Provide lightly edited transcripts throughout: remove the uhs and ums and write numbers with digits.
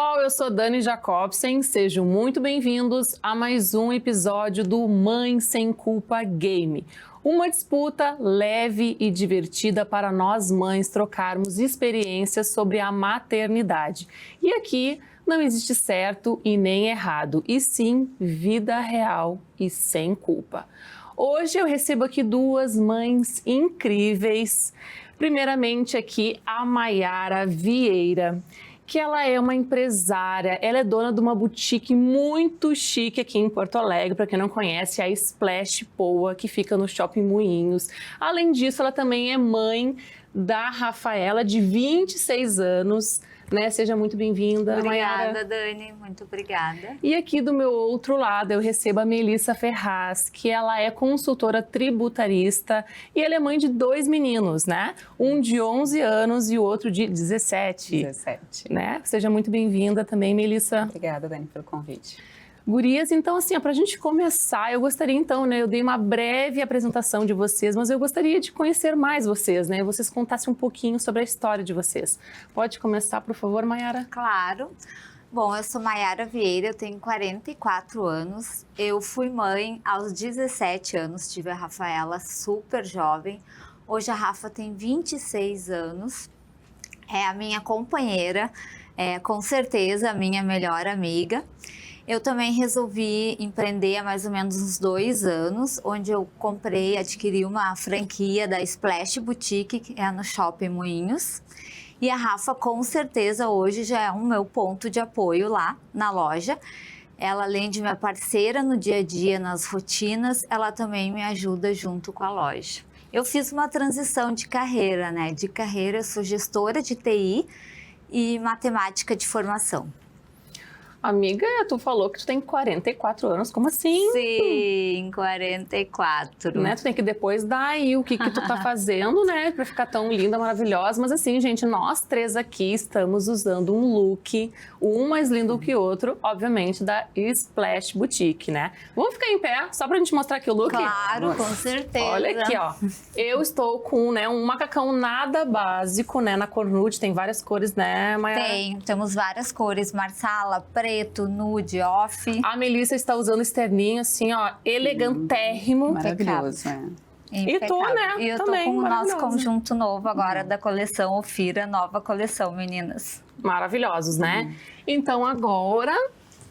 pessoal, eu sou Dani Jacobsen, sejam muito bem-vindos a mais um episódio do Mãe Sem Culpa Game. Uma disputa leve e divertida para nós mães trocarmos experiências sobre a maternidade. E aqui não existe certo e nem errado, e sim vida real e sem culpa. Hoje eu recebo aqui duas mães incríveis. Primeiramente aqui a Mayara Vieira, que ela é uma empresária, ela é dona de uma boutique muito chique aqui em Porto Alegre, para quem não conhece, é a Splash Poa, que fica no Shopping Moinhos. Além disso, ela também é mãe da Rafaela, de 26 anos, né? Seja muito bem-vinda, Mayara. Obrigada, Dani, muito obrigada. E aqui do meu outro lado eu recebo a Melissa Ferraz, que ela é consultora tributarista e ela é mãe de dois meninos, né? Um de 11 anos e o outro de 17. 17. Né? Seja muito bem-vinda também, Melissa. Obrigada, Dani, pelo convite. Gurias, então assim, para a gente começar, eu gostaria então, né, eu dei uma breve apresentação de vocês, mas eu gostaria de conhecer mais vocês, né, vocês contassem um pouquinho sobre a história de vocês. Pode começar, por favor, Mayara? Claro. Bom, eu sou Mayara Vieira, eu tenho 44 anos, eu fui mãe aos 17 anos, tive a Rafaela super jovem, hoje a Rafa tem 26 anos, é a minha companheira, com certeza a minha melhor amiga. Eu também resolvi empreender há mais ou menos uns 2 anos, onde eu adquiri uma franquia da Splash Boutique, que é no Shopping Moinhos. E a Rafa, com certeza, hoje já é o meu ponto de apoio lá na loja. Ela, além de minha parceira no dia a dia, nas rotinas, ela também me ajuda junto com a loja. Eu fiz uma transição de carreira, né? De carreira, eu sou gestora de TI e matemática de formação. Amiga, tu falou que tu tem 44 anos, como assim? Sim, 44. Né? Tu tem que depois dar aí o que tu tá fazendo, né? Pra ficar tão linda, maravilhosa. Mas assim, gente, nós três aqui estamos usando um look, um mais lindo que o outro, obviamente, da Splash Boutique, né? Vamos ficar em pé, só pra gente mostrar aqui o look? Claro, com certeza. Olha aqui, ó. Eu estou com, né, um macacão nada básico, né? Na cor nude, tem várias cores, né, Mayara? Temos várias cores, marsala, preto, nude, off. A Melissa está usando externinho, assim, ó, elegantérrimo. Maravilhoso, é. E tu, né? E eu também, tô com o nosso maravilhosa. conjunto novo agora da coleção Ofira, nova coleção, meninas. Maravilhosos, né? Então agora,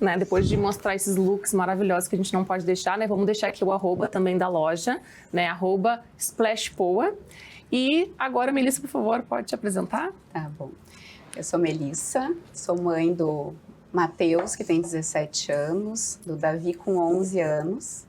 né, depois de mostrar esses looks maravilhosos que a gente não pode deixar, né? Vamos deixar aqui o arroba também da loja, né? Arroba SplashPoa. E agora, Melissa, por favor, pode te apresentar? Tá bom. Eu sou Melissa, sou mãe do Matheus, que tem 17 anos, do Davi com 11 anos.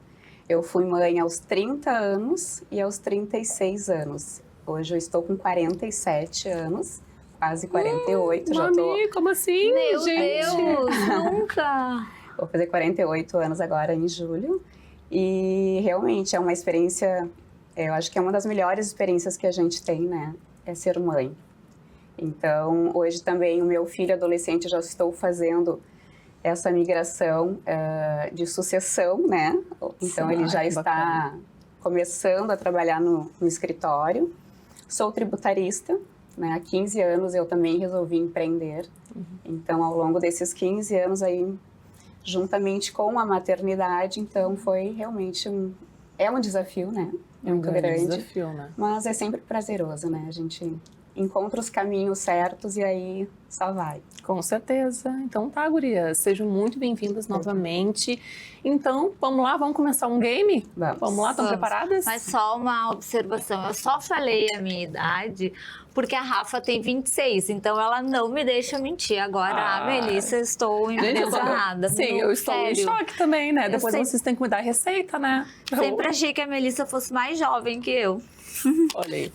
Eu fui mãe aos 30 anos e aos 36 anos. Hoje eu estou com 47 anos, quase 48. Já tô... Mami, como assim, Meu gente? Deus, nunca! Vou fazer 48 anos agora em julho. E realmente é uma experiência, eu acho que é uma das melhores experiências que a gente tem, né? É ser mãe. Então, hoje também o meu filho adolescente já estou fazendo essa migração de sucessão, né? Então, ele já está bacana. começando a trabalhar no escritório. Sou tributarista, né? Há 15 anos eu também resolvi empreender. Então, ao longo desses 15 anos aí, juntamente com a maternidade, então foi realmente um desafio, né? É um grande grande. desafio, né? Mas é sempre prazeroso, né? A gente encontra os caminhos certos e aí só vai. Com certeza. Então tá, gurias, sejam muito bem-vindas novamente. Então, vamos lá, vamos começar um game? Vamos. lá, estão preparadas? Mas só uma observação, eu só falei a minha idade porque a Rafa tem 26, então ela não me deixa mentir. Agora, a Melissa, estou impressionada. Sim, eu estou em choque também, né? Depois vocês têm que me dar receita, né? Sempre achei que a Melissa fosse mais jovem que eu. Olha aí.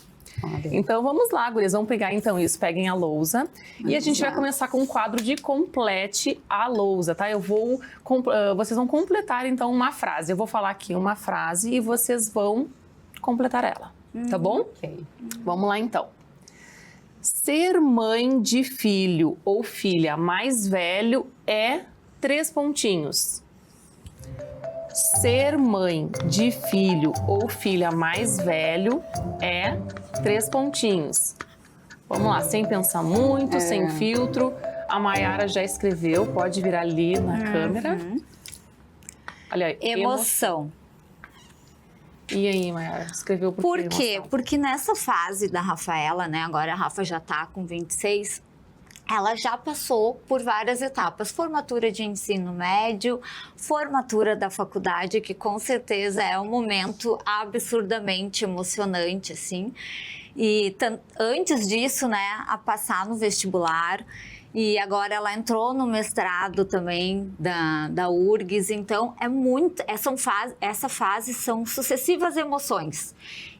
Então vamos lá, gurias, vamos pegar então isso, peguem a lousa e a gente vai começar com um quadro de complete a lousa, tá? Vocês vão completar então uma frase, eu vou falar aqui uma frase e vocês vão completar ela, tá bom? Ok. Vamos lá então. Ser mãe de filho ou filha mais velho é 3 pontinhos. Ser mãe de filho ou filha mais velho é 3 pontinhos. Vamos lá, sem pensar muito, sem filtro. A Mayara já escreveu, pode virar ali na câmera. Olha aí, Emoção. E aí, Mayara, escreveu Por quê? quê? Emoção? Porque nessa fase da Rafaela, né? Agora a Rafa já tá com 26. Ela já passou por várias etapas. Formatura de ensino médio, formatura da faculdade, que com certeza é um momento absurdamente emocionante, assim. E antes disso, né, a passar no vestibular. E agora ela entrou no mestrado também da URGS. Então, essa fase são sucessivas emoções.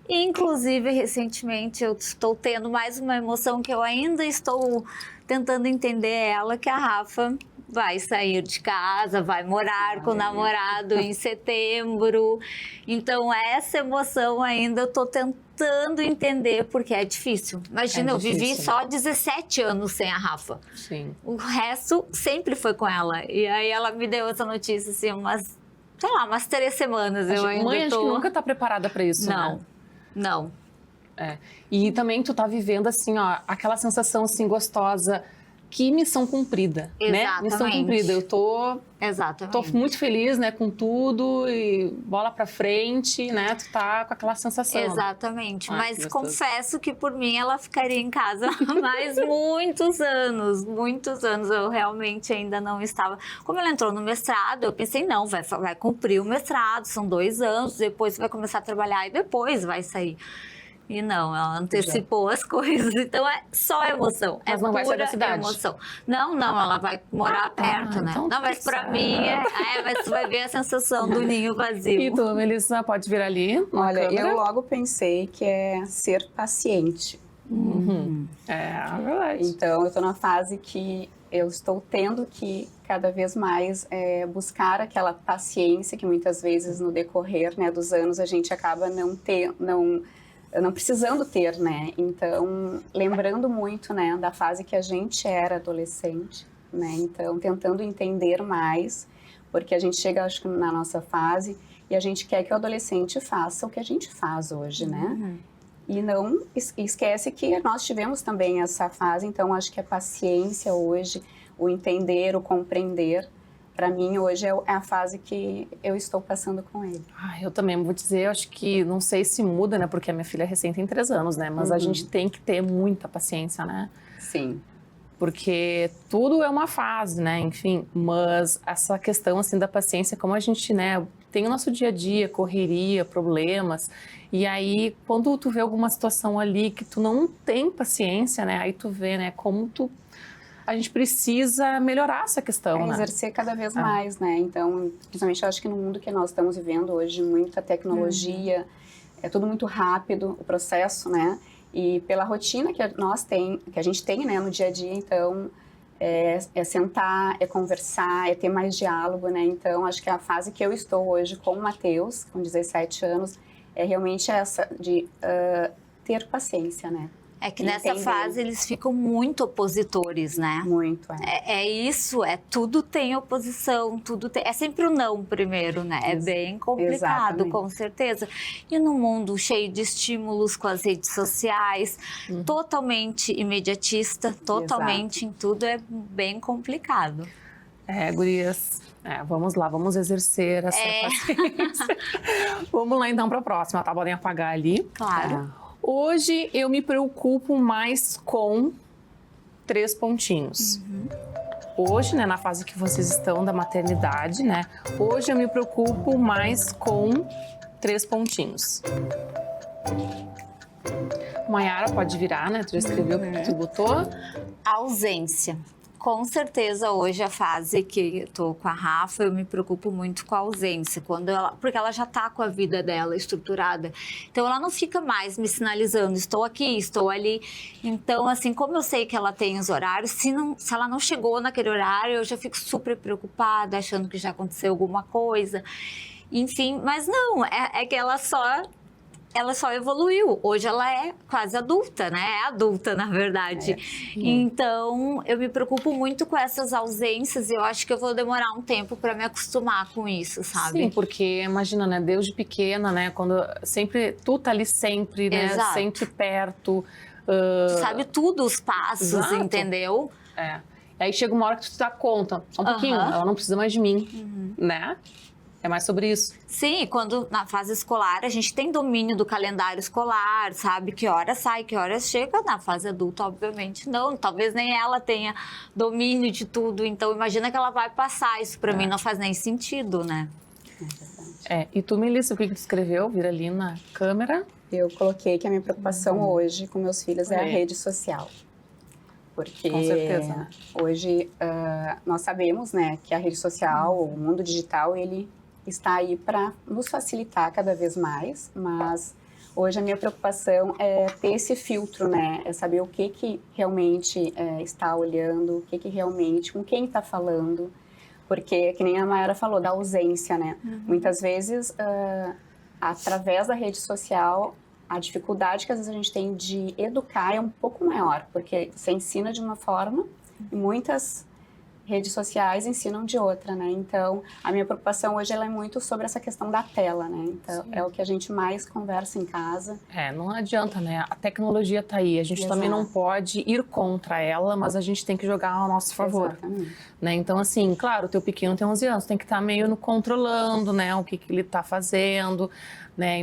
Inclusive, recentemente, eu estou tendo mais uma emoção que eu ainda estou tentando entender ela, que a Rafa vai sair de casa, vai morar com o namorado em setembro. Então, essa emoção ainda eu estou tentando entender, porque é difícil. Imagina, eu vivi só 17 anos sem a Rafa. Sim. O resto sempre foi com ela. E aí ela me deu essa notícia, assim, umas 3 semanas. Eu ainda Mãe, acho que nunca tá preparada para isso, Não, né? não. É. E também tu tá vivendo, assim, ó, aquela sensação, assim, gostosa. Que missão cumprida, né? Missão cumprida. Eu tô muito feliz, né, com tudo e bola pra frente, né? Tu tá com aquela sensação. Exatamente. Ai, mas confesso que por mim ela ficaria em casa mais muitos anos. Muitos anos. Eu realmente ainda não estava. Como ela entrou no mestrado, eu pensei, não, vai cumprir o mestrado, são 2 anos, depois vai começar a trabalhar e depois vai sair. E não, ela antecipou as coisas. Então é só emoção. Mas é não vai sair da pura cidade? Emoção. Não, ela vai morar perto, né? Então não, mas pra mim mas tu vai ver a sensação do ninho vazio. E tu, Melissa, pode vir ali? Olha, câmera? eu logo pensei que é ser paciente. É verdade. Então, eu estou na fase que eu estou tendo que cada vez mais buscar aquela paciência que muitas vezes no decorrer, né, dos anos a gente acaba não precisando ter, né? Então, lembrando muito, né, da fase que a gente era adolescente, né? Então, tentando entender mais, porque a gente chega, acho que, na nossa fase e a gente quer que o adolescente faça o que a gente faz hoje, né? E não esquece que nós tivemos também essa fase, então acho que a paciência hoje, o entender, o compreender, para mim hoje é a fase que eu estou passando com ele. Eu também vou dizer, acho que não sei se muda, né? Porque a minha filha recém tem 3 anos, né? Mas a gente tem que ter muita paciência, né? Sim. Porque tudo é uma fase, né? Enfim, mas essa questão, assim, da paciência, como a gente, né? Tem o nosso dia a dia, correria, problemas. E aí, quando tu vê alguma situação ali que tu não tem paciência, né? Aí tu vê, né? Como a gente precisa melhorar essa questão, né? Exercer cada vez mais, né? Então, principalmente eu acho que no mundo que nós estamos vivendo hoje, muita tecnologia, é tudo muito rápido, o processo, né? E pela rotina que a gente tem, né, no dia a dia, então, é sentar, é conversar, é ter mais diálogo, né? Então, acho que a fase que eu estou hoje com o Matheus, com 17 anos, é realmente essa de ter paciência, né? É que nessa fase eles ficam muito opositores, né? Muito, É isso, tudo tem oposição, é sempre o não primeiro, né? É bem complicado, Exatamente. Com certeza. E num mundo cheio de estímulos com as redes sociais, totalmente imediatista, totalmente em tudo, é bem complicado. Gurias, vamos lá, vamos exercer essa paciência. Vamos lá então para a próxima, tá? Podem apagar ali. Claro. Hoje eu me preocupo mais com 3 pontinhos. Hoje, né, na fase que vocês estão da maternidade, né? Hoje eu me preocupo mais com 3 pontinhos. Mayara, pode virar, né? Tu já escreveu o que tu botou? Ausência. Com certeza, hoje a fase que eu tô com a Rafa, eu me preocupo muito com a ausência, porque ela já tá com a vida dela estruturada. Então, ela não fica mais me sinalizando, estou aqui, estou ali. Então, assim, como eu sei que ela tem os horários, se ela não chegou naquele horário, eu já fico super preocupada, achando que já aconteceu alguma coisa. Enfim, mas não, é que ela só evoluiu. Hoje ela é quase adulta, né? É adulta, na verdade. Então, eu me preocupo muito com essas ausências e eu acho que eu vou demorar um tempo para me acostumar com isso, sabe? Sim, porque imagina, né? Desde pequena, né? Quando tu tá ali sempre, né? Sempre perto. Tu sabe tudo, os passos, Exato. entendeu? Aí chega uma hora que tu te dá conta, só um pouquinho, ela não precisa mais de mim, né? É mais sobre isso. Sim, quando na fase escolar a gente tem domínio do calendário escolar, sabe que horas sai, que horas chega. Na fase adulta, obviamente, não. Talvez nem ela tenha domínio de tudo. Então, imagina que ela vai passar. Isso pra mim não faz nem sentido, né? E tu, Melissa, o que tu escreveu? Vira ali na câmera. Eu coloquei que a minha preocupação hoje com meus filhos é a rede social. Porque com certeza. Hoje nós sabemos, né, que a rede social, o mundo digital, ele está aí para nos facilitar cada vez mais, mas hoje a minha preocupação é ter esse filtro, né, é saber o que realmente está olhando, o que realmente, com quem está falando, porque, que nem a Mayara falou, da ausência, né, muitas vezes, através da rede social, a dificuldade que às vezes a gente tem de educar é um pouco maior, porque você ensina de uma forma e muitas redes sociais ensinam de outra, né? Então, a minha preocupação hoje ela é muito sobre essa questão da tela, né? Então, é o que a gente mais conversa em casa. Não adianta, né? A tecnologia tá aí, a gente também não pode ir contra ela, mas a gente tem que jogar ao nosso favor. Exatamente. Né? Então, assim, claro, o teu pequeno tem 11 anos, tem que estar meio no controlando, né? O que ele tá fazendo, né?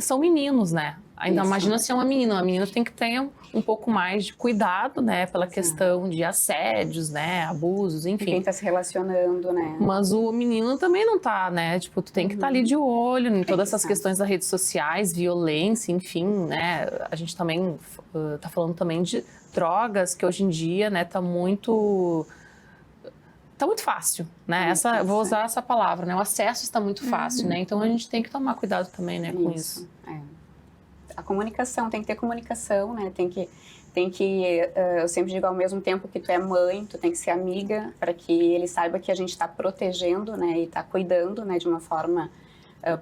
São meninos, né? Ainda imagina se é uma menina tem que ter um pouco mais de cuidado, né? Pela questão de assédios, né? Abusos, enfim. Quem tá se relacionando, né? Mas o menino também não tá, né? Tipo, tu tem que estar ali de olho em todas essas questões das redes sociais, violência, enfim, né? A gente também tá falando também de drogas, que hoje em dia, né, tá muito fácil, né? Vou usar essa palavra, né? O acesso está muito fácil, né? Então a gente tem que tomar cuidado também, né, com isso. A comunicação, tem que ter comunicação, né? Tem que eu sempre digo, ao mesmo tempo que tu é mãe, tu tem que ser amiga, para que ele saiba que a gente está protegendo, né? E está cuidando, né? De uma forma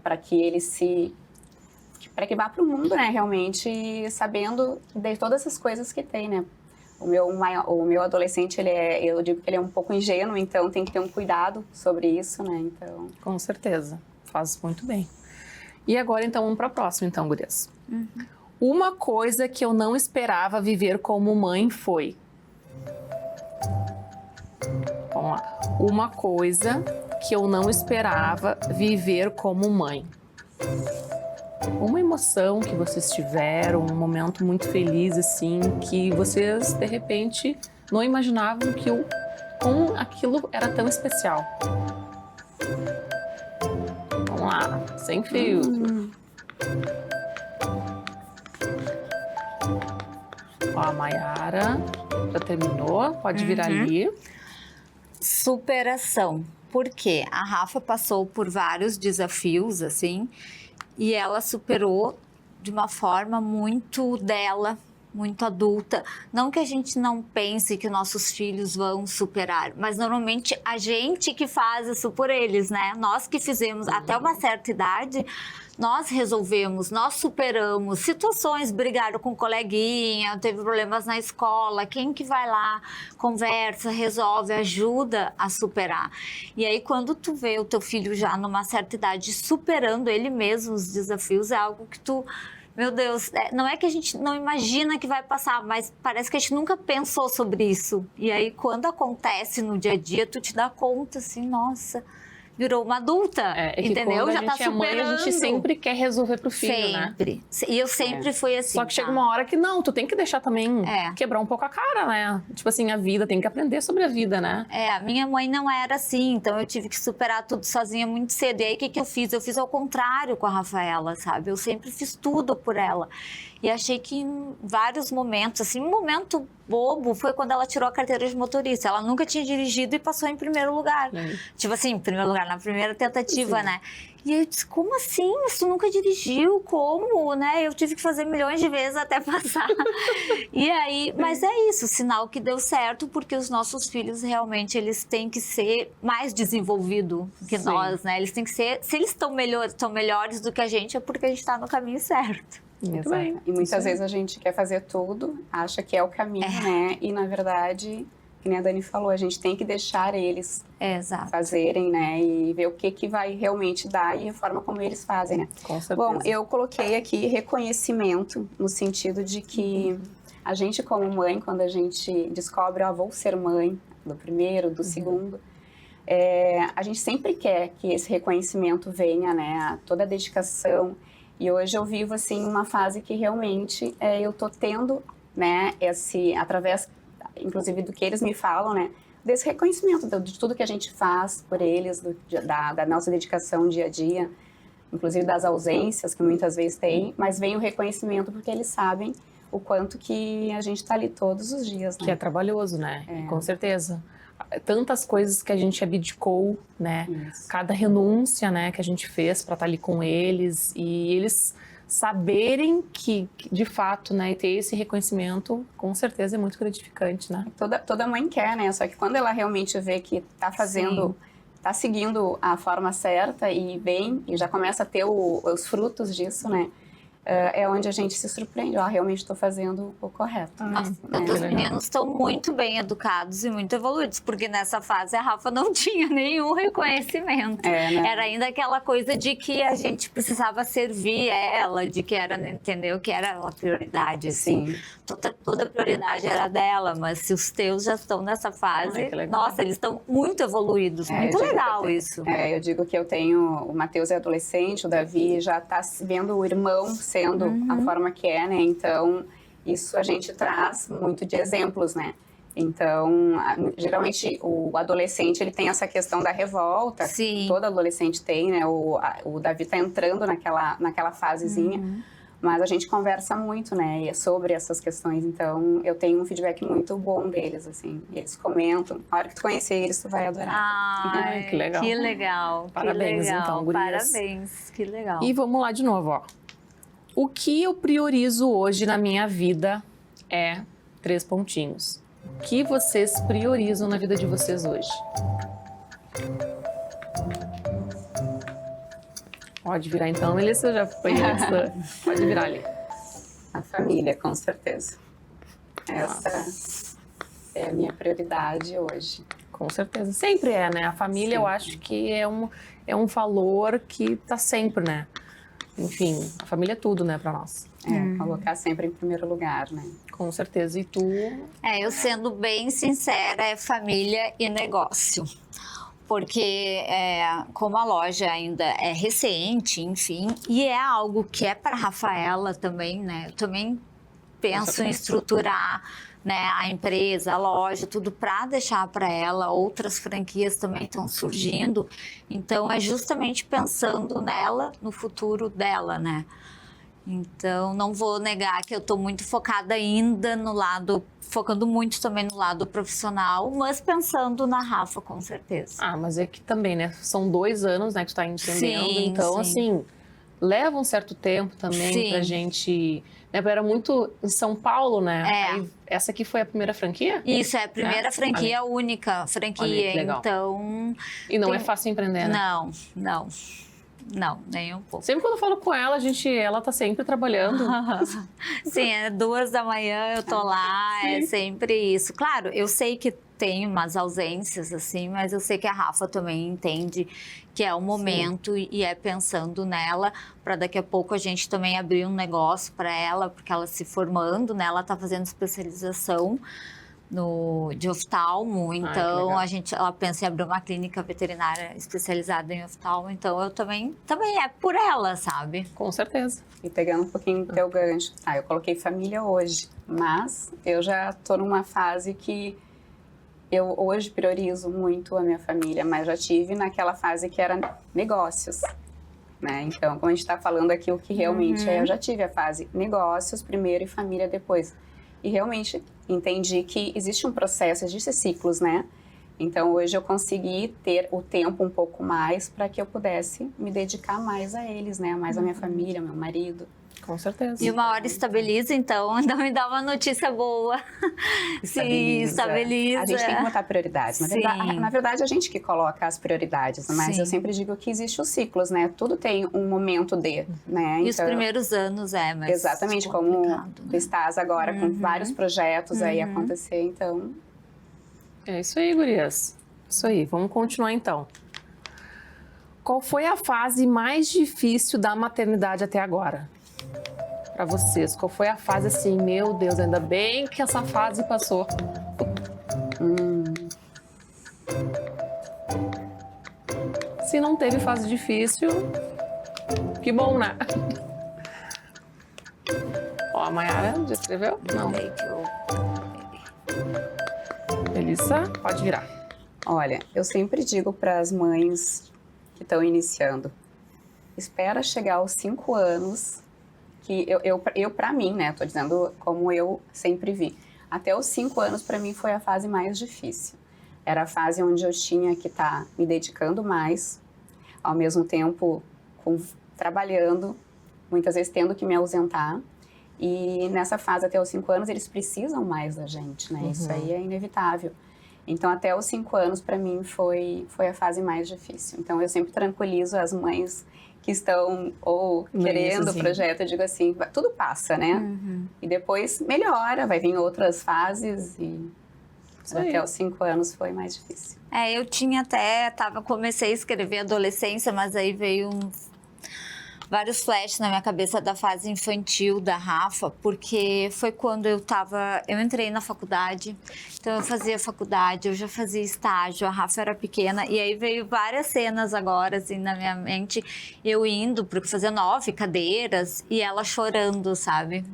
para que ele para que vá para o mundo, né? Realmente sabendo de todas essas coisas que tem, né? O meu adolescente, eu digo que ele é um pouco ingênuo, então tem que ter um cuidado sobre isso, né? Então... Com certeza, faz muito bem. E agora, então, vamos para a próxima, então, gurias. Uma coisa que eu não esperava viver como mãe foi... Vamos lá. Uma coisa que eu não esperava viver como mãe. Uma emoção que vocês tiveram, um momento muito feliz, assim, que vocês, de repente, não imaginavam que aquilo era tão especial. Vamos lá, sem filtro. Ó, a Mayara já terminou, pode virar ali. Superação. Porque a Rafa passou por vários desafios, assim, e ela superou de uma forma muito dela, muito adulta. Não que a gente não pense que nossos filhos vão superar, mas normalmente a gente que faz isso por eles, né? Nós que fizemos até uma certa idade, nós resolvemos, nós superamos situações, brigaram com um coleguinha, teve problemas na escola, quem que vai lá, conversa, resolve, ajuda a superar. E aí quando tu vê o teu filho já numa certa idade superando ele mesmo os desafios, é algo que tu... Meu Deus, não é que a gente não imagina que vai passar, mas parece que a gente nunca pensou sobre isso. E aí quando acontece no dia a dia, tu te dá conta assim, nossa... virou uma adulta, entendeu? Quando já a gente tá superando. É mãe, a gente sempre quer resolver pro filho, sempre. né? E eu sempre fui assim. Só que chega uma hora que não, tu tem que deixar também quebrar um pouco a cara, né? Tipo assim, a vida, tem que aprender sobre a vida, né? A minha mãe não era assim, então eu tive que superar tudo sozinha muito cedo. E aí, o que eu fiz? Eu fiz ao contrário com a Rafaela, sabe? Eu sempre fiz tudo por ela. E achei que em vários momentos, assim, um momento bobo foi quando ela tirou a carteira de motorista. Ela nunca tinha dirigido e passou em primeiro lugar. Tipo assim, em primeiro lugar, na primeira tentativa, né? E eu disse, como assim? Mas tu nunca dirigiu? Como, né? Eu tive que fazer milhões de vezes até passar. E aí, mas é isso, sinal que deu certo, porque os nossos filhos realmente, eles têm que ser mais desenvolvidos que nós, né? Eles têm que ser, se eles estão melhores do que a gente, é porque a gente está no caminho certo. Muito bem. E muitas vezes a gente quer fazer tudo, acha que é o caminho, né? E na verdade, que nem a Dani falou, a gente tem que deixar eles fazerem, né? E ver o que vai realmente dar e a forma como eles fazem, né? Com certeza. Bom, eu coloquei aqui reconhecimento, no sentido de que a gente como mãe, quando a gente descobre, ó, vou ser mãe do primeiro, do segundo, a gente sempre quer que esse reconhecimento venha, né, toda a dedicação. E hoje eu vivo, assim, uma fase que realmente eu tô tendo, né, através, inclusive, do que eles me falam, né, desse reconhecimento de tudo que a gente faz por eles, da nossa dedicação dia a dia, inclusive das ausências que muitas vezes tem, mas vem o reconhecimento porque eles sabem o quanto que a gente está ali todos os dias, né? Que é trabalhoso, né? Com certeza. Tantas coisas que a gente abdicou, né? Isso. Cada renúncia, né, que a gente fez para estar ali com eles e eles saberem que de fato, né, e ter esse reconhecimento, com certeza é muito gratificante, né? Toda mãe quer, né? Só que quando ela realmente vê que está fazendo, está seguindo a forma certa e bem, e já começa a ter os frutos disso, né? É onde a gente se surpreende, realmente estou fazendo o correto. Os meninos estão muito bem educados e muito evoluídos, porque nessa fase a Rafa não tinha nenhum reconhecimento. Né? Era ainda aquela coisa de que a gente precisava servir ela, de que era, entendeu? Que era a prioridade, assim. Toda a prioridade era dela, mas se os teus já estão nessa fase, nossa, eles estão muito evoluídos, muito legal isso. Eu digo que eu tenho, o Matheus é adolescente, o Davi já está vendo o irmão sendo a forma que é, né? Então, isso a gente traz muito de exemplos, né? Então, geralmente, o adolescente, ele tem essa questão da revolta. Sim. Todo adolescente tem, né? O Davi tá entrando naquela fasezinha. Mas a gente conversa muito, né? Sobre essas questões. Então, eu tenho um feedback muito bom deles, assim. Eles comentam. A hora que tu conhecer eles, tu vai adorar. Ai, que legal. Que legal. Parabéns, que legal. então, gurias. Parabéns, que legal. E vamos lá de novo, ó. O que eu priorizo hoje na minha vida é 3 pontinhos. O que vocês priorizam na vida de vocês hoje? Pode virar então, Melissa, já foi antes. Pode virar ali. A família, com certeza. Essa é a minha prioridade hoje. Com certeza. Sempre é, né? A família, eu acho que é um valor que tá sempre, né? Enfim, a família é tudo, né, pra nós. Colocar sempre em primeiro lugar, né? Com certeza. E tu? Eu sendo bem sincera, é família e negócio. Porque como a loja ainda é recente, enfim, e é algo que é para Rafaela também, né? Eu também penso em estruturar, né, a empresa, a loja, tudo para deixar para ela. Outras franquias também estão surgindo. Então, é justamente pensando nela, no futuro dela, né? Então, não vou negar que eu estou muito focada ainda no lado, focando muito também no lado profissional, mas pensando na Rafa, com certeza. Mas é que também, né? São 2 anos, né, que tu tá entendendo. Sim, então, sim. assim, leva um certo tempo também pra gente... Né, era muito em São Paulo, né? Aí, essa aqui foi a primeira franquia? Isso, é a primeira franquia, a única franquia. Olha, que legal. Então... E não é fácil empreender, né? Não, nem um pouco. Sempre quando eu falo com ela, ela tá sempre trabalhando. Sim, 2 da manhã eu tô lá, é sempre isso. Claro, eu sei que tem umas ausências, assim, mas eu sei que a Rafa também entende que é o momento e é pensando nela, para daqui a pouco a gente também abrir um negócio para ela, porque ela se formando, né? Ela tá fazendo especialização de oftalmo, então ela pensa em abrir uma clínica veterinária especializada em oftalmo, então eu também é por ela, sabe? Com certeza. E pegando um pouquinho do teu gancho, eu coloquei família hoje, mas eu já tô numa fase que eu hoje priorizo muito a minha família, mas já tive naquela fase que era negócios, né? Então, como a gente está falando aqui, o que realmente eu já tive a fase negócios primeiro e família depois. E realmente entendi que existe um processo, existem ciclos, né? Então, hoje eu consegui ter o tempo um pouco mais para que eu pudesse me dedicar mais a eles, né? Mais a minha família, meu marido. Com certeza. E uma hora estabiliza, então, ainda me dá uma notícia boa. Sim, estabiliza. A gente tem que botar prioridades. Na verdade, a gente que coloca as prioridades, mas eu sempre digo que existem os ciclos, né? Tudo tem um momento né? E os primeiros anos mas exatamente, como tu estás agora com vários projetos aí acontecer, então... É isso aí, gurias. Isso aí, vamos continuar então. Qual foi a fase mais difícil da maternidade até agora? pra vocês? Qual foi a fase assim, meu Deus, ainda bem que essa fase passou? Se não teve fase difícil, que bom, né? Ó, a Mayara já escreveu? Não. Peraí que eu... Melissa, pode virar. Olha, eu sempre digo para as mães que estão iniciando, espera chegar aos 5 anos, que eu para mim, né, tô dizendo como eu sempre vi, até os 5 anos para mim foi a fase mais difícil. Era a fase onde eu tinha que estar me dedicando mais, ao mesmo tempo trabalhando, muitas vezes tendo que me ausentar. E nessa fase, até os 5 anos, eles precisam mais da gente, né? Isso aí é inevitável. Então, até os 5 anos, para mim, foi a fase mais difícil. Então, eu sempre tranquilizo as mães que estão ou querendo o projeto. Eu digo assim, tudo passa, né? E depois melhora, vai vir outras fases e... Até os 5 anos foi mais difícil. Eu tinha até, comecei a escrever adolescência, mas aí veio vários flashes na minha cabeça da fase infantil da Rafa, porque foi quando eu entrei na faculdade, então eu fazia faculdade, eu já fazia estágio, a Rafa era pequena, e aí veio várias cenas agora, assim, na minha mente, eu indo, porque fazia 9 cadeiras, e ela chorando, sabe?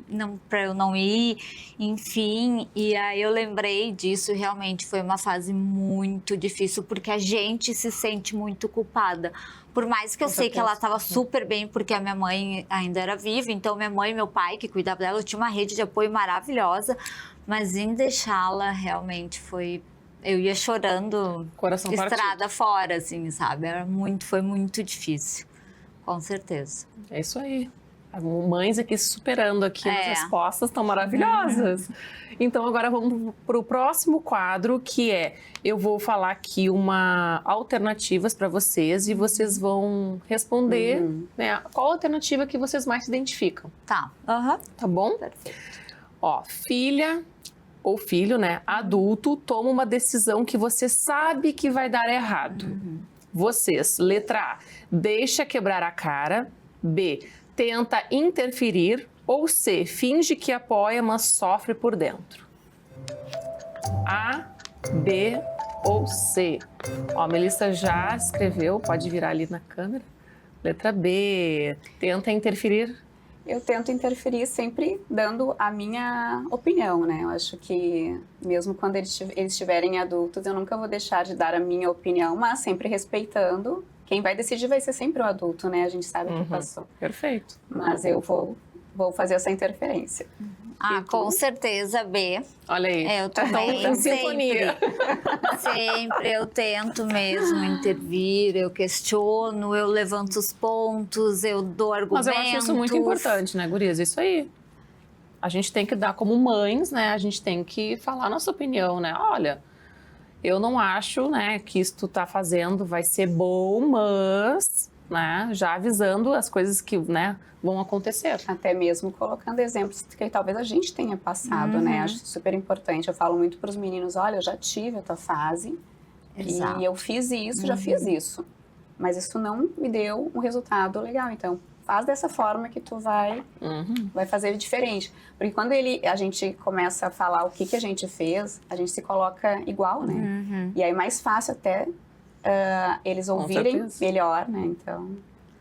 Pra eu não ir, enfim, e aí eu lembrei disso, realmente foi uma fase muito difícil, porque a gente se sente muito culpada. Por mais que eu sei que ela estava super bem, porque a minha mãe ainda era viva, então minha mãe e meu pai, que cuidavam dela, eu tinha uma rede de apoio maravilhosa, mas em deixá-la realmente eu ia chorando, coração estrada fora, assim, sabe? Foi muito difícil, com certeza. É isso aí. As mães aqui se superando aqui nas respostas estão maravilhosas. Então agora vamos para o próximo quadro, que eu vou falar aqui alternativas para vocês e vocês vão responder, né, qual alternativa que vocês mais se identificam. Tá. Tá bom? Perfeito. Ó, filha ou filho, né, adulto, toma uma decisão que você sabe que vai dar errado. Vocês, letra A, deixa quebrar a cara. B, tenta interferir, ou C, finge que apoia, mas sofre por dentro. A, B ou C? Ó, a Melissa já escreveu, pode virar ali na câmera. Letra B, tenta interferir. Eu tento interferir sempre dando a minha opinião, né? Eu acho que mesmo quando eles estiverem adultos, eu nunca vou deixar de dar a minha opinião, mas sempre respeitando. Quem vai decidir vai ser sempre o adulto, né? A gente sabe o que passou. Perfeito. Mas eu vou fazer essa interferência. Com certeza, B. Olha aí. Eu também. Em sintonia. Sempre eu tento mesmo intervir, eu questiono, eu levanto os pontos, eu dou argumentos. Mas eu acho isso muito importante, né, gurias? Isso aí. A gente tem que dar como mães, né? A gente tem que falar a nossa opinião, né? Olha, eu não acho, né, que isso que tu tá fazendo vai ser bom, mas, né, já avisando as coisas que, né, vão acontecer. Até mesmo colocando exemplos que talvez a gente tenha passado, né? Acho super importante. Eu falo muito para os meninos, olha, eu já tive a tua fase e eu fiz isso, já fiz isso. Mas isso não me deu um resultado legal. Então, faz dessa forma que tu vai fazer diferente. Porque quando a gente começa a falar o que a gente fez, a gente se coloca igual, né? E aí é mais fácil até eles ouvirem melhor, né? Então,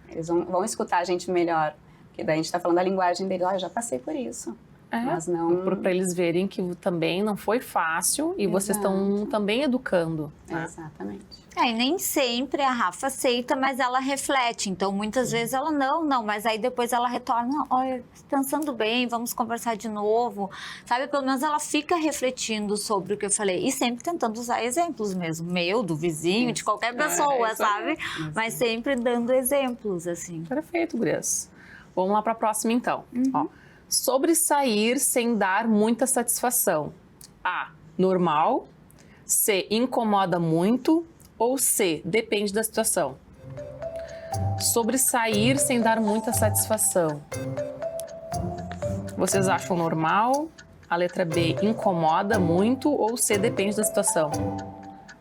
eles vão escutar a gente melhor. Porque daí a gente está falando a linguagem deles, eu já passei por isso. Mas não... Para eles verem que também não foi fácil e vocês estão também educando. Né? Exatamente. E nem sempre a Rafa aceita, mas ela reflete. Então, muitas vezes ela não, mas aí depois ela retorna, olha, pensando bem, vamos conversar de novo. Sabe, pelo menos ela fica refletindo sobre o que eu falei. E sempre tentando usar exemplos mesmo, meu, do vizinho, de qualquer pessoa, sabe? Mas sempre dando exemplos, assim. Perfeito, gurias. Vamos lá para a próxima, então. Ó, sobre sair sem dar muita satisfação. A, normal. C, incomoda muito. Ou C, depende da situação. Sobre sair sem dar muita satisfação. Vocês acham normal? A letra B, incomoda muito. Ou C, depende da situação.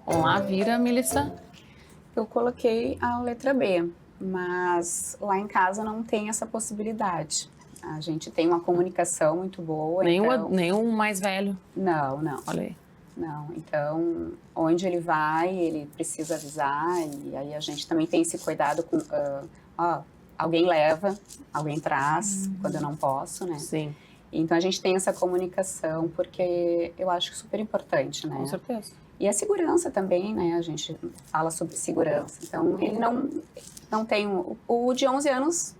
Vamos lá, vira, Melissa. Eu coloquei a letra B. Mas lá em casa não tem essa possibilidade. A gente tem uma comunicação muito boa. Então... Nem o mais velho? Não. Olha aí. Não, então, onde ele vai, ele precisa avisar, e aí a gente também tem esse cuidado com, alguém leva, alguém traz, quando eu não posso, né? Sim. Então, a gente tem essa comunicação, porque eu acho super importante, né? Com certeza. E a segurança também, né? A gente fala sobre segurança. Então, ele não tem... O de 11 anos,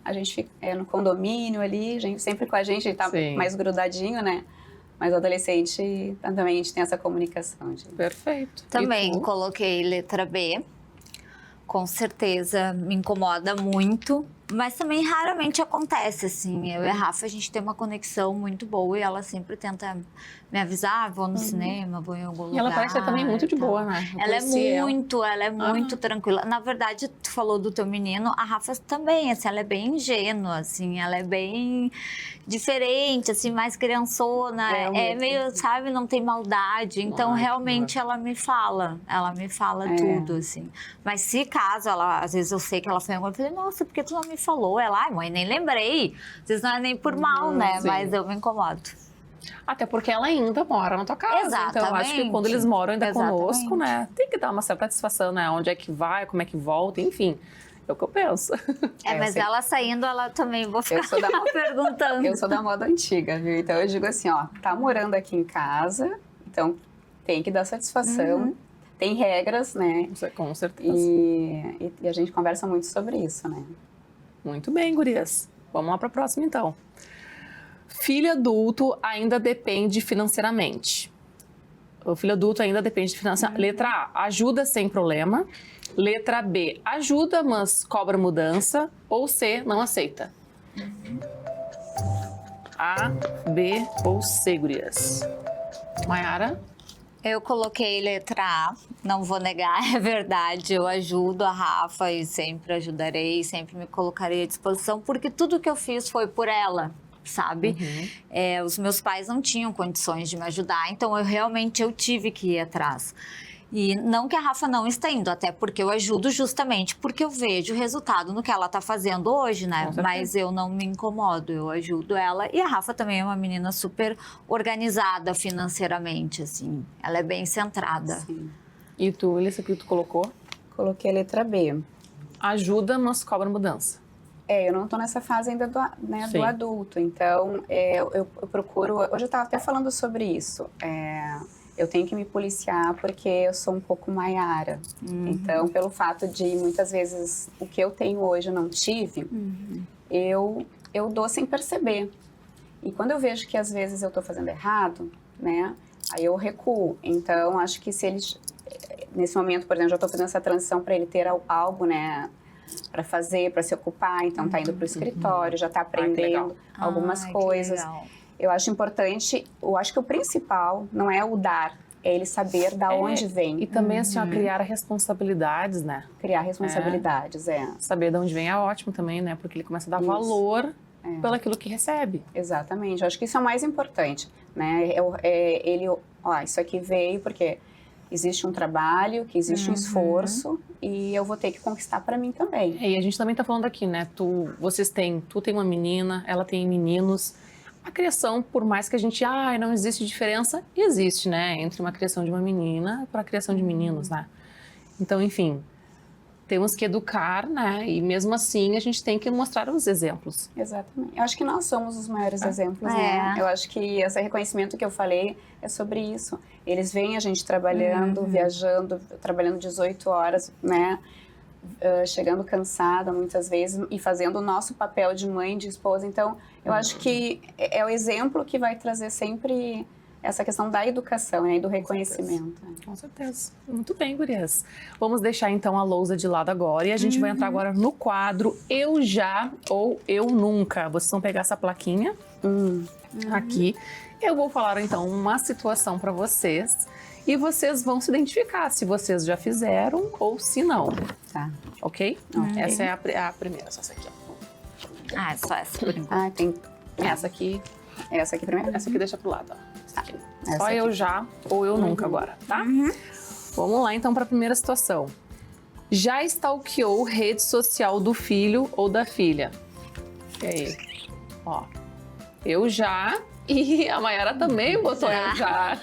a gente fica no condomínio ali, sempre com a gente, ele tá Sim. mais grudadinho, né? Mas o adolescente, também a gente tem essa comunicação. Perfeito. Também E tu? coloquei letra B. Com certeza me incomoda muito, mas também raramente acontece, assim. Eu e a Rafa, a gente tem uma conexão muito boa e ela sempre tenta me avisar, vou no cinema, vou em algum lugar. E ela parece ser também muito de boa, né? Eu Ela conheci é muito tranquila. Na verdade, tu falou do teu menino, a Rafa também, assim, ela é bem ingênua, assim, ela é bem diferente, assim, mais criançona, é meio, sabe, não tem maldade. Então, realmente, ela me fala tudo, assim. Mas se caso ela, às vezes eu sei que ela foi alguma coisa, eu falei, nossa, por que tu não me falou? Ela, ai, mãe, nem lembrei. Às vezes não é nem por mal, né? Sim. Mas eu me incomodo. Até porque ela ainda mora na tua casa. Exatamente. Então, eu acho que quando eles moram ainda Exatamente. conosco, né? Tem que dar uma certa satisfação, né? Onde é que vai, como é que volta, enfim. É o que eu penso. Mas ela saindo, ela também vou ficar sou da- perguntando. Eu sou da moda antiga, viu? Então eu digo assim, ó, tá morando aqui em casa, então tem que dar satisfação, tem regras, né? Com certeza. E a gente conversa muito sobre isso, né? Muito bem, gurias. Vamos lá para a próxima, então. Filho adulto ainda depende financeiramente. O filho adulto ainda depende financeiramente. Letra A, ajuda sem problema. Letra B, ajuda, mas cobra mudança. Ou C, não aceita. A, B ou C, gurias? Mayara? Eu coloquei letra A, não vou negar, é verdade. Eu ajudo a Rafa e sempre ajudarei, sempre me colocarei à disposição, porque tudo que eu fiz foi por ela, sabe? Os meus pais não tinham condições de me ajudar, então eu tive que ir atrás. E não que a Rafa não está indo, até porque eu ajudo justamente porque eu vejo o resultado no que ela está fazendo hoje, né? Mas eu não me incomodo, eu ajudo ela. E a Rafa também é uma menina super organizada financeiramente, assim. Ela é bem centrada. Sim. E tu, Elissa, o que tu colocou? Coloquei a letra B. Ajuda, mas cobra mudança. Eu não tô nessa fase ainda do adulto, então eu procuro... Hoje eu estava até falando sobre isso. Eu tenho que me policiar porque eu sou um pouco Mayara. Então, pelo fato de muitas vezes o que eu tenho hoje eu não tive, eu dou sem perceber. E quando eu vejo que às vezes eu estou fazendo errado, né, aí eu recuo. Então, acho que se eles, nesse momento, por exemplo, já estou fazendo essa transição para ele ter algo, né, para fazer, para se ocupar, então tá indo para o escritório, já tá aprendendo algumas coisas. Eu acho importante, eu acho que o principal não é o dar, é ele saber da onde vem. E também, assim, ó, criar responsabilidades, né? Criar responsabilidades, Saber de onde vem é ótimo também, né? Porque ele começa a dar valor pelo aquilo que recebe. Exatamente, eu acho que isso é o mais importante, né? Isso aqui veio porque existe um trabalho, que existe um esforço e eu vou ter que conquistar para mim também. E a gente também tá falando aqui, né? Tu tem uma menina, ela tem meninos. A criação, por mais que a gente, não existe diferença, existe, né? Entre uma criação de uma menina para a criação de meninos, né? Então, enfim, temos que educar, né? E mesmo assim, a gente tem que mostrar os exemplos. Exatamente. Eu acho que nós somos os maiores exemplos, né? Eu acho que esse reconhecimento que eu falei é sobre isso. Eles veem a gente trabalhando, viajando, trabalhando 18 horas, né? Chegando cansada muitas vezes e fazendo o nosso papel de mãe, de esposa. Então, eu acho que é o exemplo que vai trazer sempre essa questão da educação, né, e do reconhecimento. Com certeza. Muito bem, gurias. Vamos deixar então a lousa de lado agora e a gente vai entrar agora no quadro Eu Já ou Eu Nunca. Vocês vão pegar essa plaquinha aqui. Eu vou falar então uma situação para vocês e vocês vão se identificar se vocês já fizeram ou se não. Tá. Ok? Essa é a primeira, só essa aqui, ó. É só essa por enquanto. Tem Essa aqui primeiro? Essa aqui deixa pro lado, ó. Essa aqui. Essa Só aqui. eu já ou eu nunca agora, tá? Vamos lá então para a primeira situação. Já stalkeou rede social do filho ou da filha? E aí? Ó, eu já, e a Mayara também botou eu já.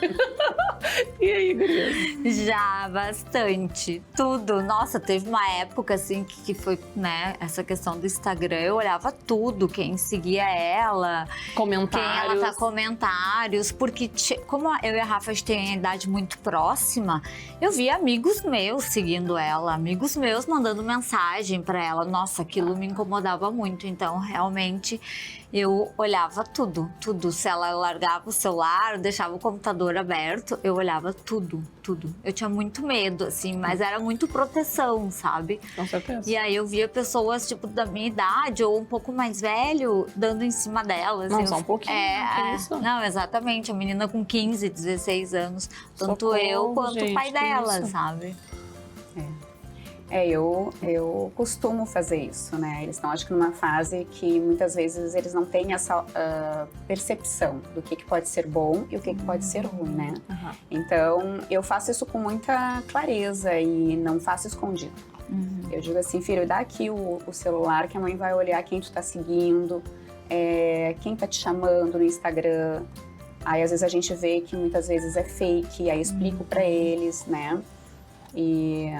E aí, gurias? Já, bastante. Tudo. Nossa, teve uma época, assim, que foi, né, essa questão do Instagram. Eu olhava tudo, quem seguia ela, Comentários. quem ela tá, comentários. Porque, como eu e a Rafa, a gente tem a idade muito próxima, eu via amigos meus seguindo ela, amigos meus mandando mensagem pra ela. Nossa, aquilo me incomodava muito. Então, realmente, eu olhava tudo, tudo. Se ela largava o celular, deixava o computador aberto, eu olhava tudo, tudo. Eu tinha muito medo, assim, mas era muito proteção, sabe? Com certeza. E aí eu via pessoas, tipo, da minha idade ou um pouco mais velho, dando em cima delas. Não, só um pouquinho. Que isso? Não, exatamente. A menina com 15, 16 anos. Tanto Socorro, eu quanto gente, o pai que dela, isso? sabe? Eu costumo fazer isso, né? Eles estão, acho que, numa fase que muitas vezes eles não têm essa percepção do que pode ser bom e o que pode ser ruim, né? Uhum. Então, eu faço isso com muita clareza e não faço escondido. Eu digo assim, filho, dá aqui o celular que a mãe vai olhar quem tu tá seguindo, quem tá te chamando no Instagram. Aí, às vezes, a gente vê que muitas vezes é fake, aí eu explico pra eles, né? E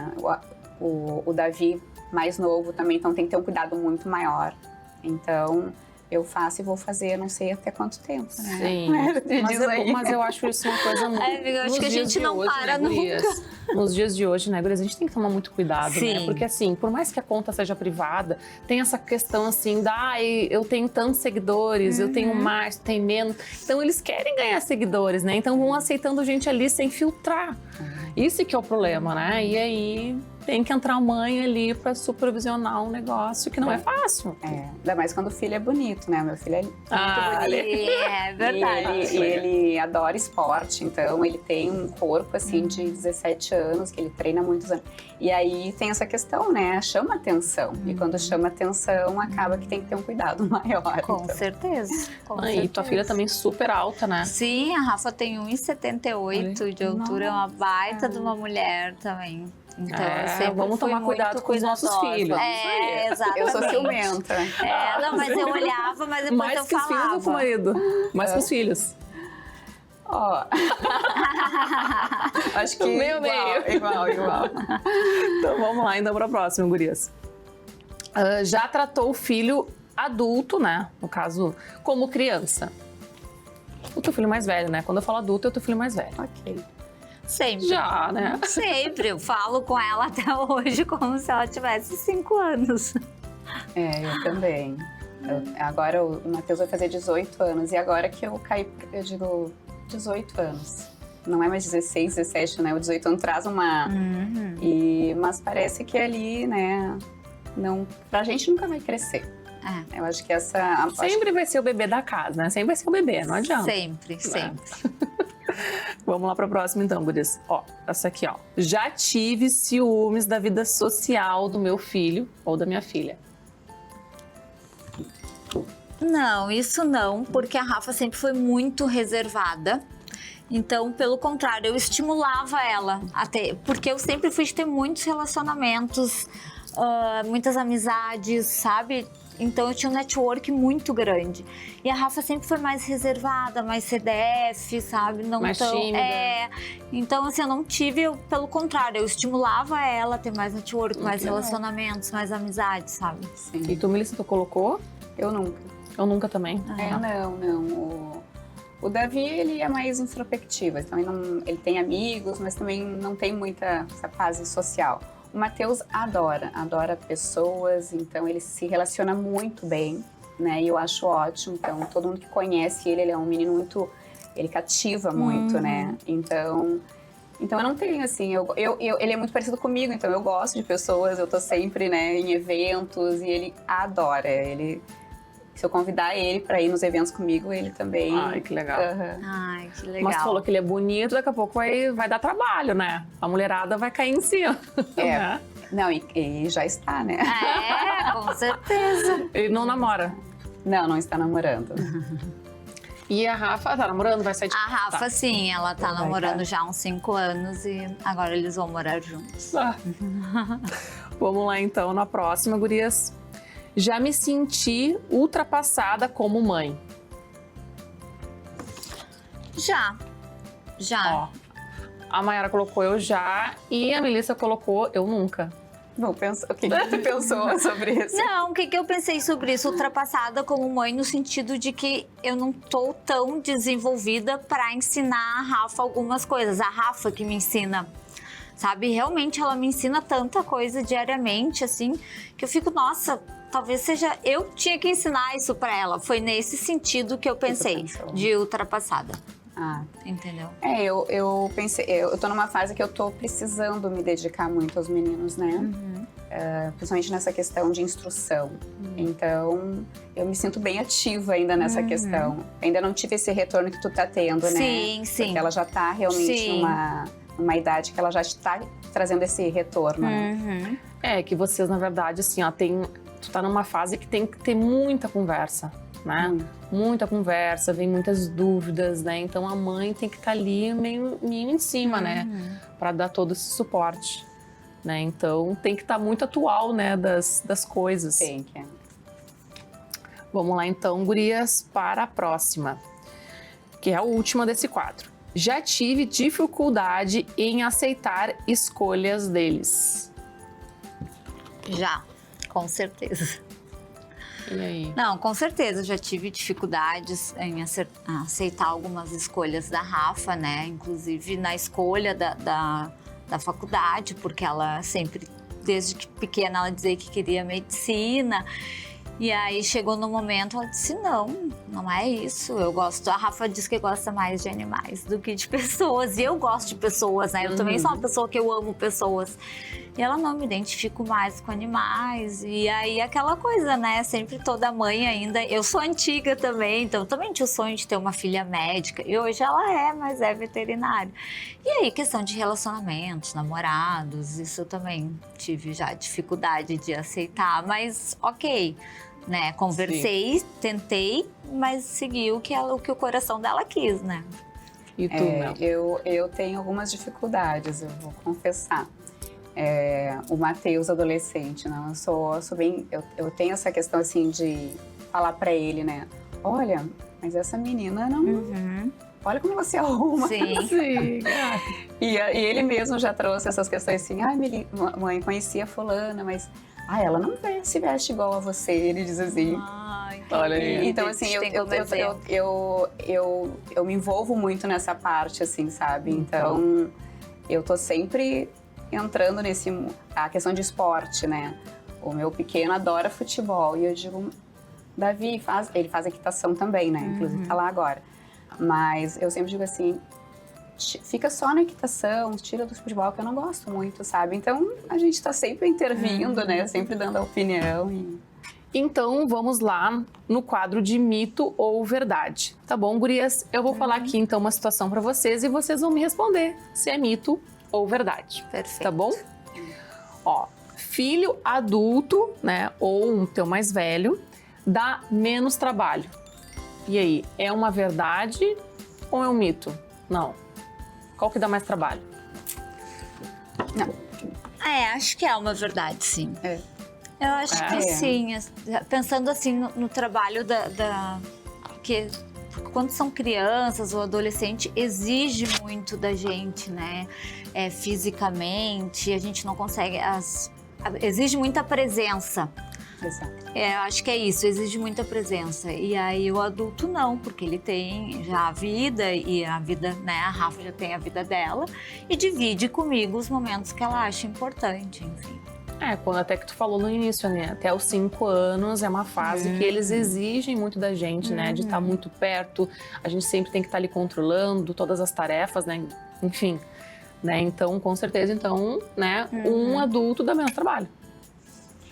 o Davi, mais novo também, então tem que ter um cuidado muito maior. Então, eu faço e vou fazer, não sei até quanto tempo, né? Sim, mas eu acho isso uma coisa muito... Amiga, eu acho que a gente não para gurias? Nos dias de hoje, né, gurias, a gente tem que tomar muito cuidado, né? Sim. Porque assim, por mais que a conta seja privada, tem essa questão assim, eu tenho tantos seguidores, eu tenho mais, tem menos. Então eles querem ganhar seguidores, né? Então vão aceitando gente ali sem filtrar. Isso que é o problema, né? E aí tem que entrar a mãe ali pra supervisionar um negócio que não é fácil. Ainda mais quando o filho é bonito, né? Meu filho é muito bonito. É verdade. E ele adora esporte, então ele tem um corpo assim de 17 anos, que ele treina há muitos anos. E aí tem essa questão, né? Chama atenção. E quando chama atenção, acaba que tem que ter um cuidado maior. Com então. certeza. E tua filha também super alta, né? Sim, a Rafa tem 1,78 de altura, é uma baita de uma mulher também. Então, eu sempre vamos fui tomar cuidado muito com os nossos cuidadosa. filhos. Exatamente. Eu sou ciumenta. Não, mas eu olhava, mas depois Mais eu que os filhos falava. ou com o marido? Mais que os filhos. Ó. Acho que Meio. igual. Então vamos lá, então para a próxima, gurias. Já tratou o filho adulto, né? No caso, como criança. O teu filho mais velho, né? Quando eu falo adulto, é o teu filho mais velho. Ok. Sempre. Já, né? Sempre. Eu falo com ela até hoje como se ela tivesse 5 anos. Eu também. Agora o Matheus vai fazer 18 anos. E agora que eu caí, eu digo 18 anos. Não é mais 16, 17, né? O 18 anos traz uma... Mas parece que ali, né? Não, pra gente nunca vai crescer. Eu acho que essa... Sempre vai ser o bebê da casa, né? Sempre vai ser o bebê, não adianta. Sempre. Vamos lá pra próxima então, gurias. Ó, essa aqui, ó. Já tive ciúmes da vida social do meu filho ou da minha filha. Não, isso não, porque a Rafa sempre foi muito reservada. Então, pelo contrário, eu estimulava ela até, porque eu sempre fui de ter muitos relacionamentos, muitas amizades, sabe? Então eu tinha um network muito grande. E a Rafa sempre foi mais reservada, mais CDF, sabe? Não mais tão, tímida. Então, assim, eu não tive, pelo contrário, eu estimulava ela a ter mais network, mais legal. relacionamentos, mais amizades, sabe? Sim. E tu, Melissa, tu colocou? Eu nunca. Eu nunca também. Não. O Davi, ele é mais introspectivo. Então, ele tem amigos, mas também não tem muita essa fase social. O Matheus adora pessoas, então ele se relaciona muito bem, né? E eu acho ótimo. Então, todo mundo que conhece ele é um menino muito... Ele cativa muito, né? Então eu não tenho, assim... ele é muito parecido comigo, então eu gosto de pessoas. Eu tô sempre, né, em eventos e ele adora. Se eu convidar ele pra ir nos eventos comigo, ele também... Ai, que legal. Ai, que legal. Mas tu falou que ele é bonito, daqui a pouco vai dar trabalho, né? A mulherada vai cair em cima. Né? Não, e já está, né? Com certeza. Ele não namora. Não está namorando. E a Rafa tá namorando? Vai sair de... A Rafa, Tá. sim, ela tá Vai, namorando tá. já há uns 5 anos e agora eles vão morar juntos. Vamos lá então, na próxima, gurias. Já me senti ultrapassada como mãe. Já. Ó, a Mayara colocou eu já e a Melissa colocou eu nunca. Bom, o que tu pensou sobre isso? Não, o que eu pensei sobre isso? Ultrapassada como mãe no sentido de que eu não tô tão desenvolvida para ensinar a Rafa algumas coisas. A Rafa que me ensina, sabe? Realmente ela me ensina tanta coisa diariamente, assim, que eu fico, nossa, talvez seja... Eu tinha que ensinar isso para ela. Foi nesse sentido que eu pensei, de ultrapassada. Entendeu? Eu pensei, eu tô numa fase que eu tô precisando me dedicar muito aos meninos, né? Principalmente nessa questão de instrução. Então, eu me sinto bem ativa ainda nessa questão. Ainda não tive esse retorno que tu tá tendo, né? Sim. Porque ela já tá realmente numa idade que ela já está trazendo esse retorno, né? É, que vocês, na verdade, assim, ó, tu tá numa fase que tem que ter muita conversa, né? Muita conversa, vem muitas dúvidas, né? Então a mãe tem que estar ali meio em cima, né? Para dar todo esse suporte, né? Então tem que estar muito atual, né? Das coisas. Tem que. Vamos lá então, gurias, para a próxima, que é a última desse quadro. Já tive dificuldade em aceitar escolhas deles. Já, com certeza. E aí? Não, com certeza, já tive dificuldades em aceitar algumas escolhas da Rafa, né? Inclusive na escolha da faculdade, porque ela sempre, desde pequena, ela dizia que queria medicina. E aí chegou no momento, ela disse, não é isso, eu gosto. A Rafa diz que gosta mais de animais do que de pessoas. E eu gosto de pessoas, né? Eu também sou uma pessoa que eu amo pessoas. E ela não me identifico mais com animais. E aí aquela coisa, né? Sempre toda mãe ainda. Eu sou antiga também, então também tinha o sonho de ter uma filha médica. E hoje ela mas é veterinária. E aí, questão de relacionamentos, namorados, isso eu também tive já dificuldade de aceitar. Mas ok, né? Conversei, tentei, mas segui o que o coração dela quis, né? E tu, Mel? Eu tenho algumas dificuldades, eu vou confessar. O Matheus adolescente, né? Eu tenho essa questão assim de falar pra ele, né? Olha, mas essa menina não... Olha como você arruma. Sim. E ele mesmo já trouxe essas questões assim, mãe, conhecia fulana, mas ela não se veste igual a você, ele diz assim. Olha aí. Então assim, eu me envolvo muito nessa parte, assim, sabe? Então, eu tô sempre entrando a questão de esporte, né? O meu pequeno adora futebol e eu digo, Davi, ele faz equitação também, né? Inclusive tá lá agora. Mas eu sempre digo assim, fica só na equitação, tira do futebol, que eu não gosto muito, sabe? Então, a gente tá sempre intervindo, né? Sempre dando a opinião. Então, vamos lá no quadro de mito ou verdade. Tá bom, gurias? Eu vou falar aqui, então, uma situação pra vocês e vocês vão me responder se é mito ou verdade. Perfeito. Tá bom? Ó, filho adulto, né, ou um teu mais velho, dá menos trabalho. E aí, é uma verdade ou é um mito? Não. Qual que dá mais trabalho? Não. Acho que é uma verdade, sim. Eu acho que sim. Pensando assim no trabalho que quando são crianças ou adolescente, exige muito da gente, né? Fisicamente, a gente não consegue... Exige muita presença. Exato. Eu acho que é isso, exige muita presença. E aí o adulto não, porque ele tem já a vida, e a vida, né? A Rafa já tem a vida dela e divide comigo os momentos que ela acha importante, enfim. Quando até que tu falou no início, né? Até os 5 anos é uma fase que eles exigem muito da gente, né? De estar muito perto, a gente sempre tem que estar ali controlando todas as tarefas, né? Enfim, né? Então, com certeza, né? Um adulto dá menos trabalho.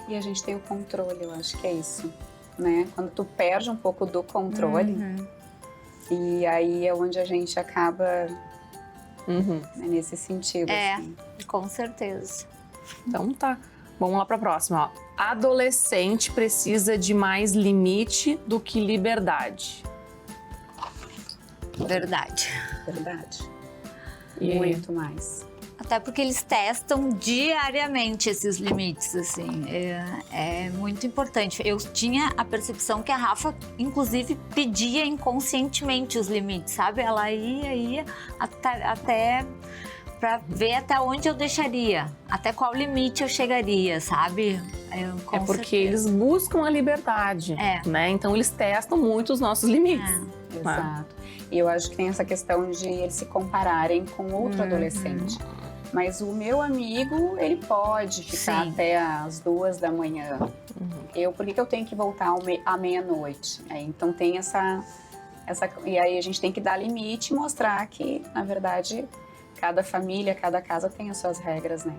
E a gente tem o controle, eu acho que é isso, né? Quando tu perde um pouco do controle, e aí é onde a gente acaba nesse sentido. Assim. Com certeza. Então tá. Vamos lá para a próxima. Ó. Adolescente precisa de mais limite do que liberdade. Verdade. Verdade. E muito mais. Até porque eles testam diariamente esses limites, assim, é muito importante. Eu tinha a percepção que a Rafa, inclusive, pedia inconscientemente os limites, sabe? Ela ia até para ver até onde eu deixaria, até qual limite eu chegaria, sabe? É porque eles buscam a liberdade, né? Então eles testam muito os nossos limites. Exato. E eu acho que tem essa questão de eles se compararem com outro adolescente. Mas o meu amigo, ele pode ficar até as 2 da manhã. Por que eu tenho que voltar à meia-noite? Então tem essa... E aí a gente tem que dar limite e mostrar que, na verdade, cada família, cada casa tem as suas regras, né?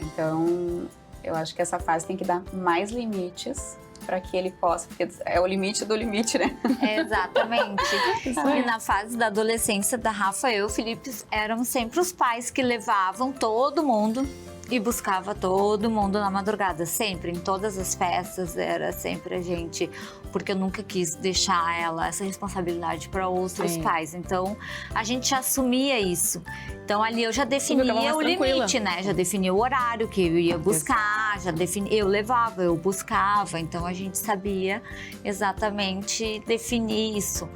Então, eu acho que essa fase tem que dar mais limites para que ele possa, porque é o limite do limite, né? Exatamente. E na fase da adolescência da Rafa, eu e o Felipe éramos sempre os pais que levavam todo mundo e buscava todo mundo na madrugada, sempre, em todas as festas, era sempre a gente, porque eu nunca quis deixar essa responsabilidade para outros pais, então a gente assumia isso. Então ali eu já definia o limite, né? Já definia o horário que eu ia buscar, eu levava, eu buscava, então a gente sabia exatamente definir isso.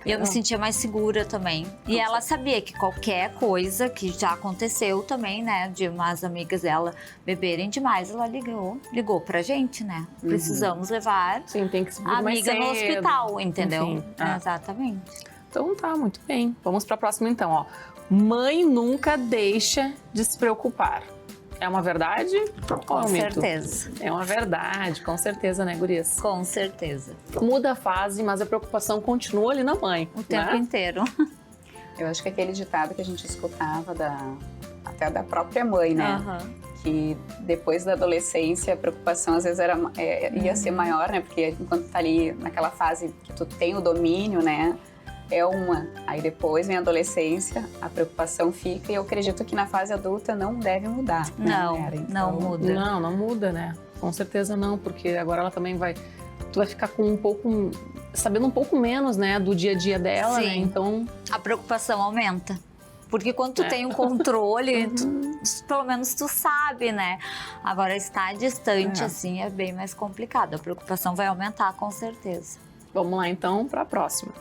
E eu me sentia mais segura também. E ela sabia que qualquer coisa que já aconteceu também, né, de umas amigas dela beberem demais, ela ligou pra gente, né? Precisamos levar tem que se a amiga no hospital, entendeu? Enfim, Exatamente. Então tá, muito bem. Vamos pra próxima então, ó. Mãe nunca deixa de se preocupar. É uma verdade ou é um mito? Com certeza. É uma verdade, com certeza, né, gurias? Com certeza. Muda a fase, mas a preocupação continua ali na mãe. O tempo inteiro. Eu acho que aquele ditado que a gente escutava até da própria mãe, né? Que depois da adolescência a preocupação às vezes ia ser maior, né? Porque enquanto tá ali naquela fase que tu tem o domínio, né? Aí depois vem a adolescência, a preocupação fica, e eu acredito que na fase adulta não deve mudar. Não, né, não muda. Não muda, né? Com certeza não, porque agora ela também tu vai ficar com sabendo um pouco menos, né, do dia a dia dela, né? Então a preocupação aumenta. Porque quando tu tem um controle, pelo menos tu sabe, né? Agora estar distante, assim, é bem mais complicado. A preocupação vai aumentar, com certeza. Vamos lá, então, para a próxima.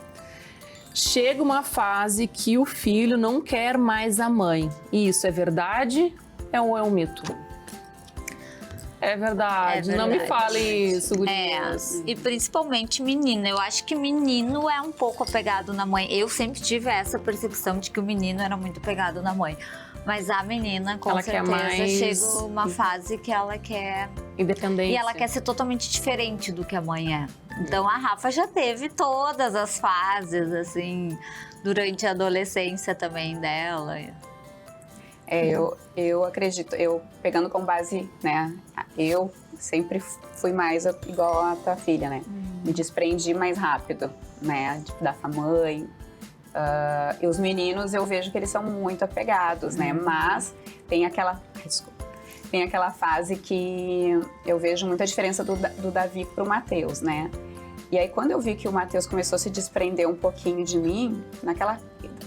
Chega uma fase que o filho não quer mais a mãe. E isso é verdade ou é um mito? É verdade. Não me fale isso, gurias. E principalmente menina. Eu acho que menino é um pouco apegado na mãe. Eu sempre tive essa percepção de que o menino era muito apegado na mãe. Mas a menina, com certeza, chega uma fase que ela quer... Independência. E ela quer ser totalmente diferente do que a mãe é. Então, a Rafa já teve todas as fases, assim, durante a adolescência também dela. Eu acredito, pegando como base, né, eu sempre fui mais igual a tua filha, né, me desprendi mais rápido, né, da mãe, e os meninos eu vejo que eles são muito apegados, né, mas tem aquela fase que eu vejo muita diferença do Davi pro Matheus, né, e aí quando eu vi que o Matheus começou a se desprender um pouquinho de mim,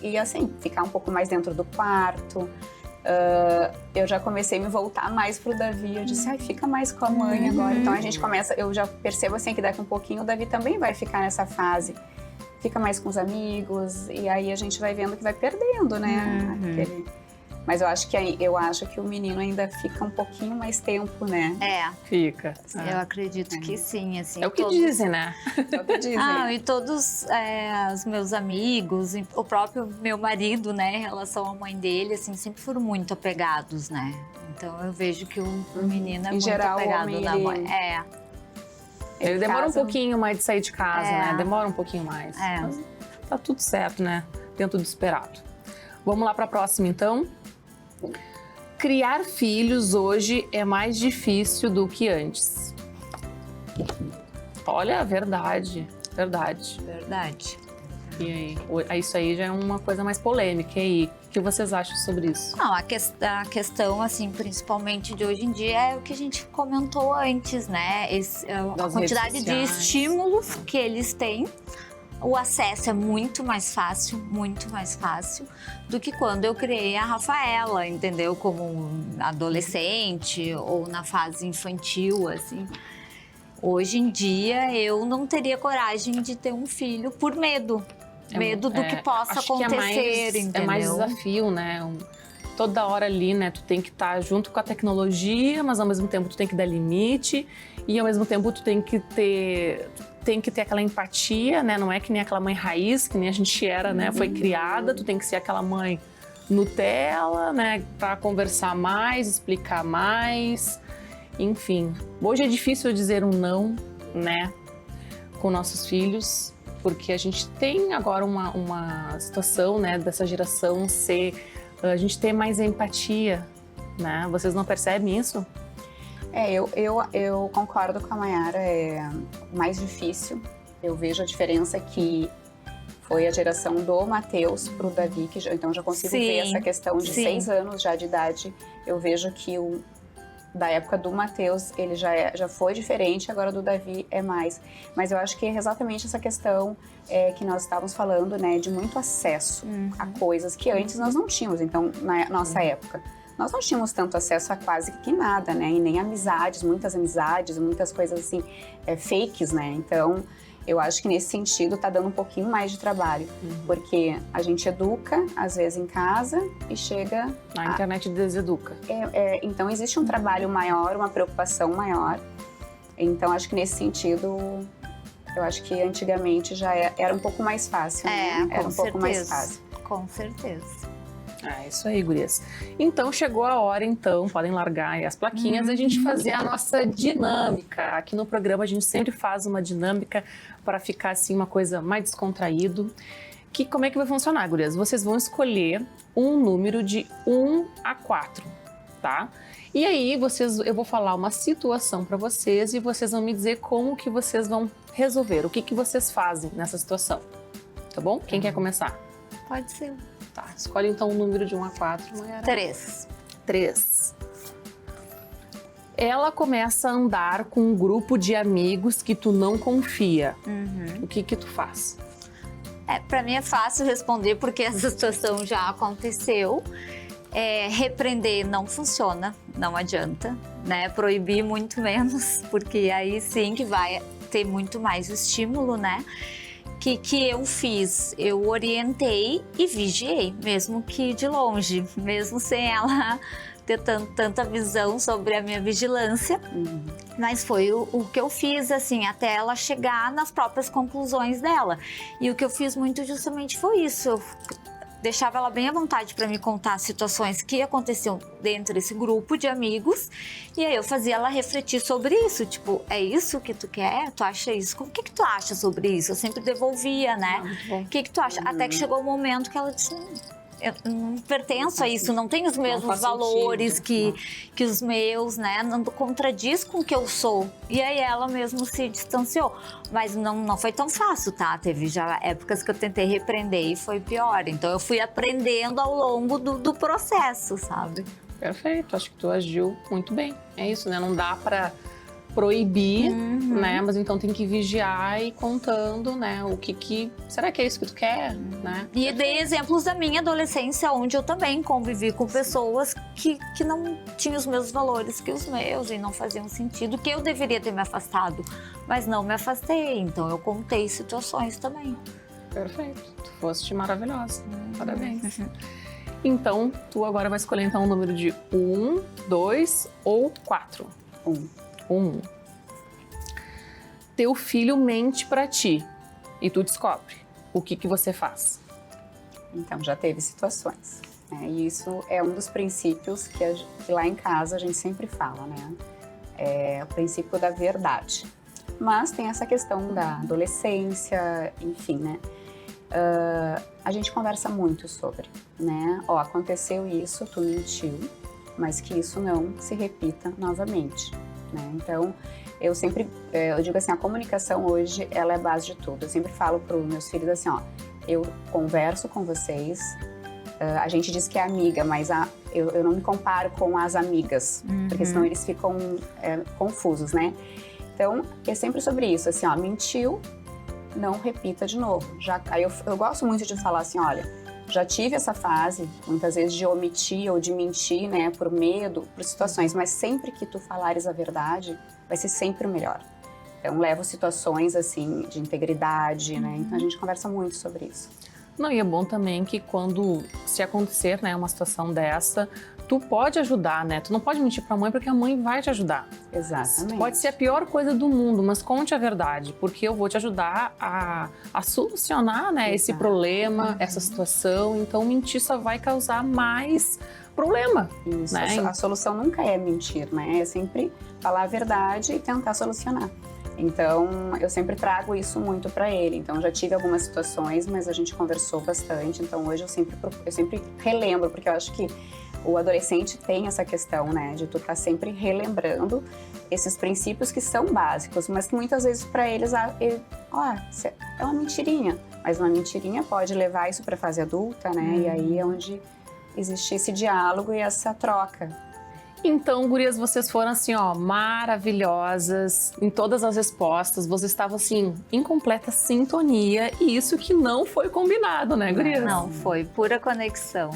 e assim, ficar um pouco mais dentro do quarto, eu já comecei a me voltar mais pro Davi. Eu disse, fica mais com a mãe agora. Então a gente começa, eu já percebo assim que daqui um pouquinho o Davi também vai ficar nessa fase. Fica mais com os amigos, e aí a gente vai vendo que vai perdendo, né? Mas eu acho que o menino ainda fica um pouquinho mais tempo, né? Fica. Eu acredito que sim, assim. É o que dizem, né? É o que dizem. E todos os meus amigos, o próprio meu marido, né, em relação à mãe dele, assim, sempre foram muito apegados, né? Então eu vejo que o menino é muito apegado na mãe. Ele demora um pouquinho mais de sair de casa, né? Demora um pouquinho mais. Mas tá tudo certo, né? Dentro do esperado. Vamos lá para a próxima, então. Criar filhos hoje é mais difícil do que antes. Olha, verdade. E aí, isso aí já é uma coisa mais polêmica. E aí, o que vocês acham sobre isso? Não, a questão, assim, principalmente de hoje em dia é o que a gente comentou antes, né? A quantidade de estímulos que eles têm o acesso é muito mais fácil do que quando eu criei a Rafaela, entendeu? Como adolescente ou na fase infantil, assim. Hoje em dia, eu não teria coragem de ter um filho por medo. Medo do que possa acontecer, entendeu? É mais desafio, né? Toda hora ali, né? Tu tem que estar junto com a tecnologia, mas ao mesmo tempo tu tem que dar limite e ao mesmo tempo tu tem que ter aquela empatia, né? Não é que nem aquela mãe raiz, que nem a gente era, né? Foi criada, tu tem que ser aquela mãe Nutella, né? Para conversar mais, explicar mais, enfim. Hoje é difícil dizer um não, né? Com nossos filhos, porque a gente tem agora uma situação, né? Dessa geração a gente ter mais empatia, né? Vocês não percebem isso? Eu concordo com a Mayara, é mais difícil. Eu vejo a diferença que foi a geração do Matheus pro Davi, que então já consigo ver essa questão de 6 anos já de idade. Eu vejo que da época do Matheus, ele já foi diferente, agora do Davi é mais. Mas eu acho que é exatamente essa questão que nós estávamos falando, né, de muito acesso a coisas que antes nós não tínhamos, então, na nossa época. Nós não tínhamos tanto acesso a quase que nada, né, e nem amizades, muitas coisas assim, fakes, né, então... Eu acho que nesse sentido tá dando um pouquinho mais de trabalho, porque a gente educa, às vezes, em casa e chega... A internet deseduca. Então existe um trabalho maior, uma preocupação maior. Então acho que nesse sentido, eu acho que antigamente já era um pouco mais fácil, né? Era um pouco mais fácil. Com certeza. É isso aí, gurias. Então, chegou a hora, então, podem largar aí as plaquinhas e a gente fazer a nossa dinâmica. Aqui no programa a gente sempre faz uma dinâmica para ficar, assim, uma coisa mais descontraído. Como é que vai funcionar, gurias? Vocês vão escolher um número de 1 a 4, tá? E aí, eu vou falar uma situação para vocês e vocês vão me dizer como que vocês vão resolver, o que vocês fazem nessa situação, tá bom? Quem quer começar? Pode ser. Tá, escolhe então um número de 1 a 4, Mayara. 3. 3. Ela começa a andar com um grupo de amigos que tu não confia. O que tu faz? Pra mim é fácil responder porque essa situação já aconteceu. Repreender não funciona, não adianta, né? Proibir muito menos, porque aí sim que vai ter muito mais estímulo, né? Que eu fiz? Eu orientei e vigiei, mesmo que de longe, mesmo sem ela ter tanta visão sobre a minha vigilância. Mas foi o que eu fiz, assim, até ela chegar nas próprias conclusões dela. E o que eu fiz muito justamente foi isso. Eu deixava ela bem à vontade para me contar situações que aconteciam dentro desse grupo de amigos, e aí eu fazia ela refletir sobre isso, tipo, é isso que tu quer? Tu acha isso? O que tu acha sobre isso? Eu sempre devolvia, né? O que tu acha? Até que chegou o momento que ela disse, eu não pertenço a isso, não tenho os mesmos valores que os meus, né? Não contradiz com o que eu sou. E aí ela mesmo se distanciou. Mas não foi tão fácil, tá? Teve já épocas que eu tentei repreender e foi pior. Então eu fui aprendendo ao longo do processo, sabe? Perfeito, acho que tu agiu muito bem. É isso, né? Não dá pra proibir, né? Mas então tem que vigiar e ir contando, né? Será que é isso que tu quer, né? E dei exemplos da minha adolescência, onde eu também convivi com pessoas que não tinham os mesmos valores que os meus e não faziam sentido, que eu deveria ter me afastado, mas não me afastei. Então eu contei situações também. Perfeito, tu foste maravilhosa. Parabéns. Então, tu agora vai escolher então um número de 1, 2 ou 4. 1. Teu filho mente pra ti e tu descobre. O que você faz? Então, já teve situações, né? E isso é um dos princípios que lá em casa a gente sempre fala, né? É o princípio da verdade. Mas tem essa questão da adolescência, enfim, né? A gente conversa muito sobre, né? Aconteceu isso, tu mentiu, mas que isso não se repita novamente. Né? Então, eu digo assim, a comunicação hoje, ela é a base de tudo. Eu sempre falo para os meus filhos assim, eu converso com vocês, a gente diz que é amiga, mas eu não me comparo com as amigas, porque senão eles ficam confusos, né? Então, é sempre sobre isso, assim, mentiu, não repita de novo. Aí eu gosto muito de falar assim, olha, já tive essa fase, muitas vezes de omitir ou de mentir, né, por medo, por situações, mas sempre que tu falares a verdade, vai ser sempre o melhor. Então, levo situações, assim, de integridade, né, então a gente conversa muito sobre isso. Não, e é bom também que quando se acontecer, né, uma situação dessa, tu pode ajudar, né? Tu não pode mentir pra mãe porque a mãe vai te ajudar. Exatamente. Pode ser a pior coisa do mundo, mas conte a verdade, porque eu vou te ajudar a solucionar, né, esse problema, essa situação. Então, mentir só vai causar mais problema. Isso, né? A solução nunca é mentir, né? É sempre falar a verdade e tentar solucionar. Então, eu sempre trago isso muito para ele. Então, já tive algumas situações, mas a gente conversou bastante. Então, hoje eu sempre relembro, porque eu acho que o adolescente tem essa questão, né, de tu estar sempre relembrando esses princípios que são básicos, mas que muitas vezes para eles, é uma mentirinha. Mas uma mentirinha pode levar isso para a fase adulta, né? E aí é onde existe esse diálogo e essa troca. Então, gurias, vocês foram assim, ó, maravilhosas em todas as respostas. Vocês estavam assim, em completa sintonia. E isso que não foi combinado, né, gurias? Não, foi pura conexão.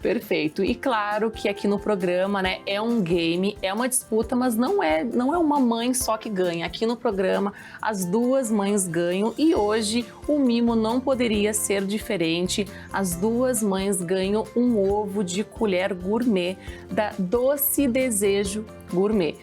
Perfeito. E claro que aqui no programa, né, é um game, é uma disputa, mas não é uma mãe só que ganha. Aqui no programa, as duas mães ganham e hoje o mimo não poderia ser diferente. As duas mães ganham um ovo de colher gourmet da Doce Desejo Gourmet.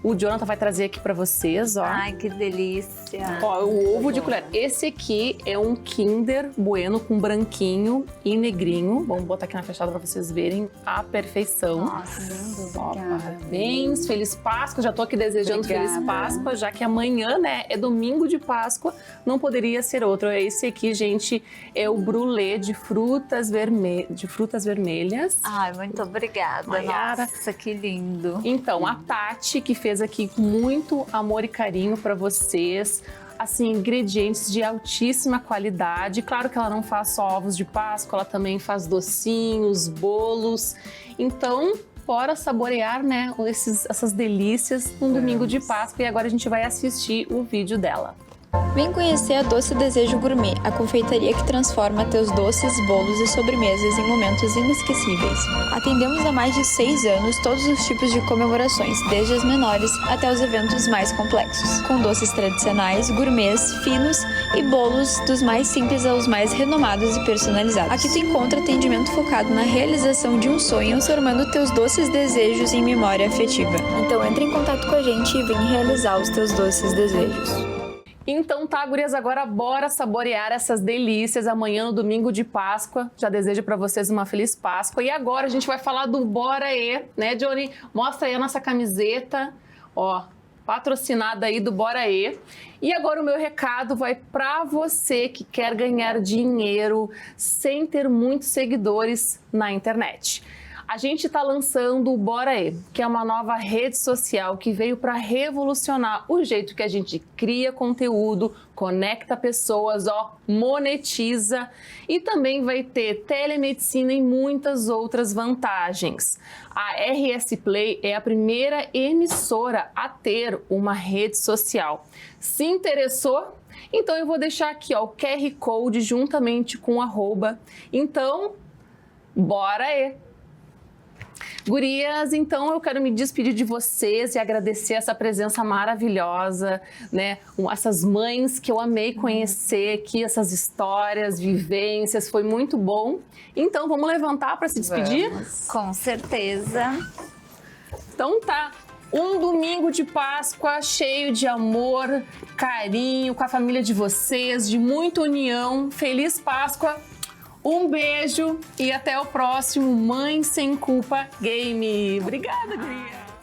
O Jonathan vai trazer aqui para vocês, ó. Ai, que delícia. Ó, o ovo de colher. Esse aqui é um Kinder Bueno com branquinho e negrinho. Vamos botar aqui na fechada para vocês verem a perfeição. Nossa, lindo. Ó, Obrigada. parabéns, Feliz Páscoa. Já tô aqui desejando Obrigada. Feliz Páscoa, já que amanhã, né, é domingo de Páscoa, não poderia ser outro. Esse aqui, gente, é o brulê de frutas vermelhas. Ai, muito obrigada. Maiara. Nossa, que lindo. Então, a Tati, que fez aqui com muito amor e carinho para vocês, assim, ingredientes de altíssima qualidade. Claro que ela não faz só ovos de Páscoa, ela também faz docinhos, bolos. Então, bora saborear, né, essas delícias num domingo de Páscoa. E agora a gente vai assistir o vídeo dela. Vem conhecer a Doce Desejo Gourmet, a confeitaria que transforma teus doces, bolos e sobremesas em momentos inesquecíveis. Atendemos há mais de 6 anos todos os tipos de comemorações, desde as menores até os eventos mais complexos, com doces tradicionais, gourmets, finos e bolos dos mais simples aos mais renomados e personalizados. Aqui tu encontra atendimento focado na realização de um sonho, transformando teus doces desejos em memória afetiva. Então entre em contato com a gente e vem realizar os teus doces desejos. Então tá, gurias, agora bora saborear essas delícias amanhã no domingo de Páscoa. Já desejo pra vocês uma feliz Páscoa. E agora a gente vai falar do Bora E, né, Johnny? Mostra aí a nossa camiseta, ó, patrocinada aí do Bora E. E agora o meu recado vai pra você que quer ganhar dinheiro sem ter muitos seguidores na internet. A gente está lançando o Bora E, que é uma nova rede social que veio para revolucionar o jeito que a gente cria conteúdo, conecta pessoas, ó, monetiza e também vai ter telemedicina e muitas outras vantagens. A RS Play é a primeira emissora a ter uma rede social. Se interessou? Então eu vou deixar aqui, ó, o QR Code juntamente com o @. Então, Bora E! Gurias, então eu quero me despedir de vocês e agradecer essa presença maravilhosa, né? Essas mães que eu amei conhecer aqui, essas histórias, vivências, foi muito bom. Então vamos levantar para se despedir? Vamos. Com certeza. Então tá. Um domingo de Páscoa cheio de amor, carinho, com a família de vocês, de muita união. Feliz Páscoa! Um beijo e até o próximo Mãe Sem Culpa Game. Obrigada, guria!